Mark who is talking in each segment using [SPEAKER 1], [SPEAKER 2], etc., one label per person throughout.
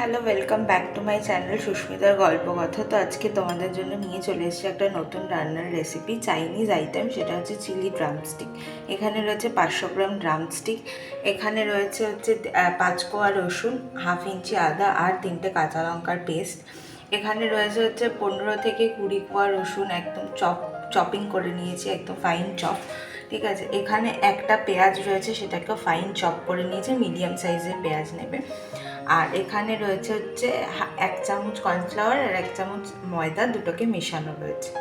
[SPEAKER 1] Hello, welcome back to my channel সুস্মিতার গল্প কথা। তো আজকে তোমাদের জন্য নিয়ে চলে এসেছি একটা নতুন রান্নার রেসিপি, চাইনিজ আইটেম। সেটা হচ্ছে চিলি ড্রামস্টিক। এখানে রয়েছে 500 গ্রাম ড্রামস্টিক, এখানে রয়েছে 5 কোয়া রসুন, হাফ ইঞ্চি আদা আর 3টে কাঁচা লঙ্কার পেস্ট। এখানে রয়েছে 15 থেকে 20 কোয়া রসুন, একদম চপিং করে নিয়েছি, একদম ফাইন চপ। ঠিক আছে, এখানে একটা পেঁয়াজ রয়েছে, সেটাকে ফাইন চপ করে নিয়েছি, মিডিয়াম সাইজের পেঁয়াজ নেবে। আর এখানে রয়েছে 1 চামচ কর্নফ্লাওয়ার আর 1 চামচ ময়দা, দুটোকে মেশানো রয়েছে।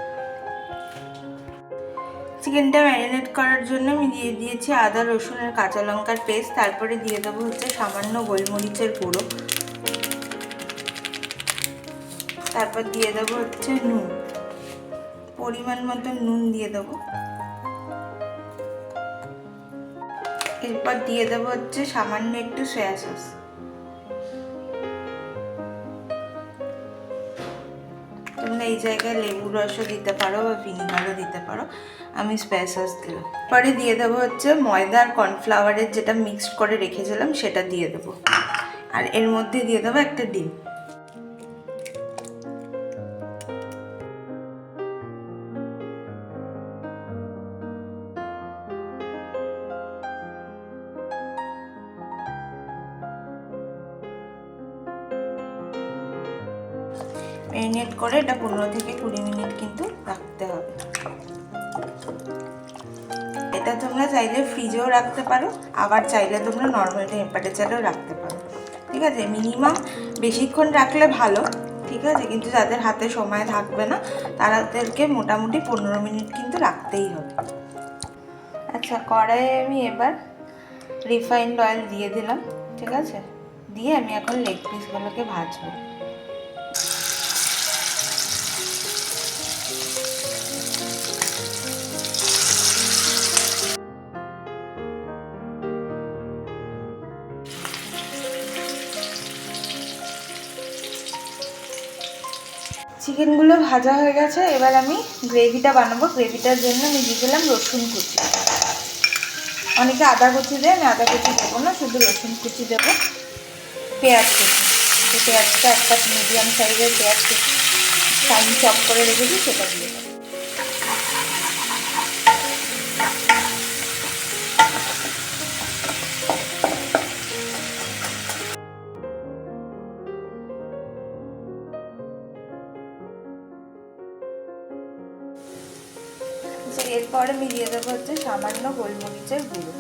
[SPEAKER 1] চিকেনটা ম্যারিনেট করার জন্য আমি দিয়ে দিয়েছি আদা রসুন আর কাঁচা লঙ্কার পেস্ট। তারপরে দিয়ে দেবো সামান্য গোলমরিচের গুঁড়ো। তারপর দিয়ে দেবো নুন, পরিমাণ মতো নুন দিয়ে দেবো। এরপর দিয়ে দেবো সামান্য একটু সয়া সস। তোমরা এই জায়গায় লেবুর রসও দিতে পারো বা ভিনিগারও দিতে পারো, আমি সয়া সস দিলাম। পরে দিয়ে দেবো ময়দা আর কর্নফ্লাওয়ারের যেটা মিক্সড করে রেখেছিলাম সেটা দিয়ে দেবো। আর এর মধ্যে দিয়ে দেবো একটা ডিম। ম্যারিনেট করে এটা 15 থেকে 20 মিনিট কিন্তু রাখতে হবে। এটা তোমরা চাইলে ফ্রিজেও রাখতে পারো, আবার চাইলে তোমরা নর্মাল টেম্পারেচারেও রাখতে পারো। ঠিক আছে, মিনিমাম বেশিক্ষণ রাখলে ভালো। ঠিক আছে, কিন্তু যাদের হাতে সময় থাকবে না তাদেরকে মোটামুটি 15 মিনিট কিন্তু রাখতেই হবে। আচ্ছা, কড়াইয়ে আমি এবার রিফাইন্ড অয়েল দিয়ে দিলাম। ঠিক আছে, দিয়ে আমি এখন লেগ পিসগুলোকে ভাজবো। চিকেনগুলো ভাজা হয়ে গেছে, এবার আমি গ্রেভিটা বানাবো। গ্রেভিটার জন্য আমি দিয়ে দিলাম রসুন কুচি। অনেকে আদা কুচি দেয়, আমি আদা কুচি দেবো না, শুধু রসুন কুচি দেবো। পেঁয়াজ কুচি, পেঁয়াজটা একটা মিডিয়াম সাইজের পেঁয়াজ কুচি ফাইন চপ করে রেখেছি, সেটা দিয়ে দেবো। এরপর আমি দিয়ে দেবো সামান্য গোলমরিচের গুঁড়ো।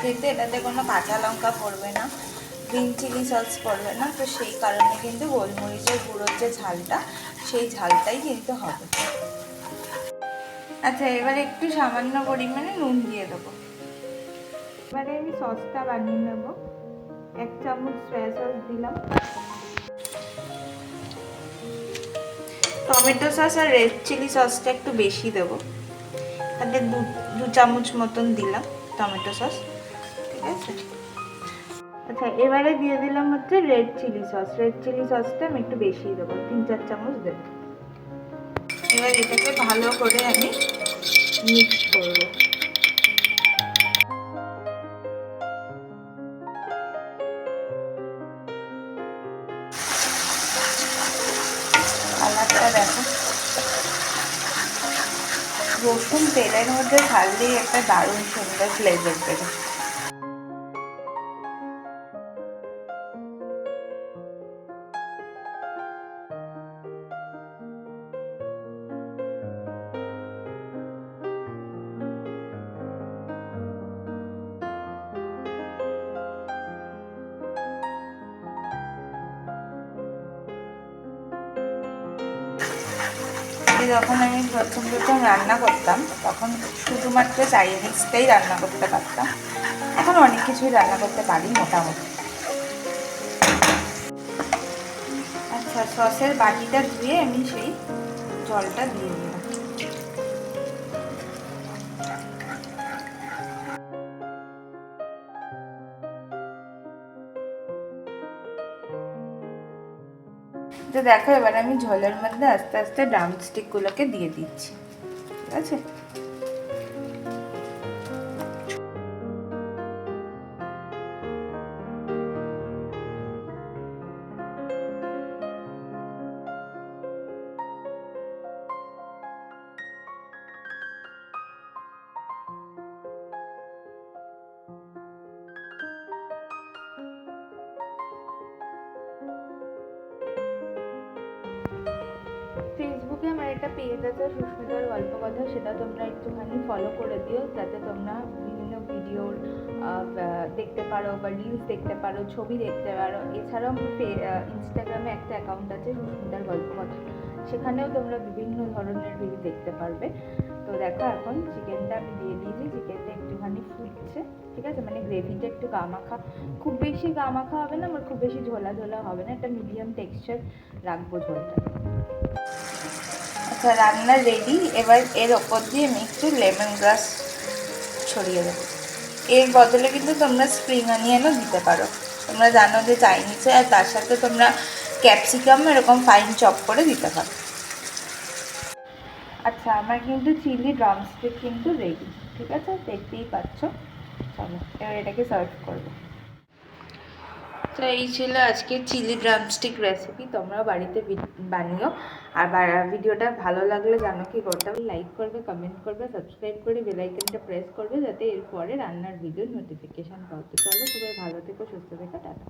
[SPEAKER 1] কিন্তু এটাতে কোনো কাঁচা লঙ্কা পড়বে না, গ্রিন চিলি সস পড়বে না, তো সেই কারণে কিন্তু গোলমরিচের গুঁড়োর যে ঝালটা, সেই ঝালটাই কিন্তু হবে। আচ্ছা, এবারে একটু সামান্য পরিমাণে নুন দিয়ে দেবো। এবারে আমি সসটা বানিয়ে নেব। 1 চামচ সয়া সস দিলাম, টমেটো সস আর রেড চিলি সসটা একটু বেশি দেবো, তাহলে 2 চামচ মতন দিলাম টমেটো সস। ঠিক আছে, আচ্ছা এবারে দিয়ে দিলাম red chili sauce. Red chili সসটা আমি একটু বেশি দেবো, 3-4 চামচ দেবো। এবার এটাকে ভালো করে আমি মিক্স করবো। কালারটা দেখো, রসুন তেলের মধ্যে ঢাললেই একটা দারুণ সুন্দর ফ্লেভার বেরোয়। যখন আমি প্রথম রান্না করতাম তখন শুধুমাত্র চাইনিজটাই রান্না করতে পারতাম, এখন অনেক কিছুই রান্না করতে পারি মোটামুটি। আচ্ছা, সসের বাটিটা ধুয়ে আমি সেই জলটা দিয়ে দিলাম। তো দেখো, এবার আমি ঝোলের মধ্যে আস্তে আস্তে ড্রামস্টিকগুলোকে দিয়ে দিচ্ছি। ঠিক আছে, একটা পেজ আছে সুস্মিতার গল্প কথা, সেটা তোমরা একটুখানি ফলো করে দিও, যাতে তোমরা বিভিন্ন ভিডিওর দেখতে পারো বা রিলস দেখতে পারো, ছবি দেখতে পারো। এছাড়াও ইনস্টাগ্রামে একটা অ্যাকাউন্ট আছে সুস্মিতার গল্প কথা, সেখানেও তোমরা বিভিন্ন ধরনের রিল দেখতে পারবে। তো দেখো এখন চিকেনটা আমি দিয়ে দিয়েছি, চিকেনটা একটুখানি ফুটছে, ঠিক আছে, মানে গ্রেভিটা একটু গামাখা, খুব বেশি গামাখা হবে না, আমার খুব বেশি ঝোলা ঝোলা হবে না, একটা মিডিয়াম টেক্সচার রাখবো ঝোলটা। আচ্ছা, রান্না রেডি। এবার এর ওপর দিয়ে আমি একটু লেমন গ্রাস ছড়িয়ে দেবো। এর বদলে কিন্তু তোমরা স্প্রিং অনিয়নও দিতে পারো, তোমরা জানো যে চাইনিজে, আর তার সাথে তোমরা ক্যাপসিকাম এরকম ফাইন চপ করে দিতে পারো। আচ্ছা, আমার কিন্তু চিলি ড্রামস্টিক কিন্তু রেডি, ঠিক আছে, দেখতেই পাচ্ছ। চলো এবার এটাকে সার্ভ করবো। তো এই ছিল আজকে চিলি ড্রামস্টিক রেসিপি, তোমরাও বাড়িতে বানিও। আর ভিডিওটা ভালো লাগলে জানো কি করতে হবে, লাইক করবে, কমেন্ট করবে, সাবস্ক্রাইব করে বেল আইকনটা প্রেস করবে, যাতে এরপরে রান্নার ভিডিওর নোটিফিকেশান পাও। তো চলো, সবাই ভালো থেকো, সুস্থ থেকো, টাটা।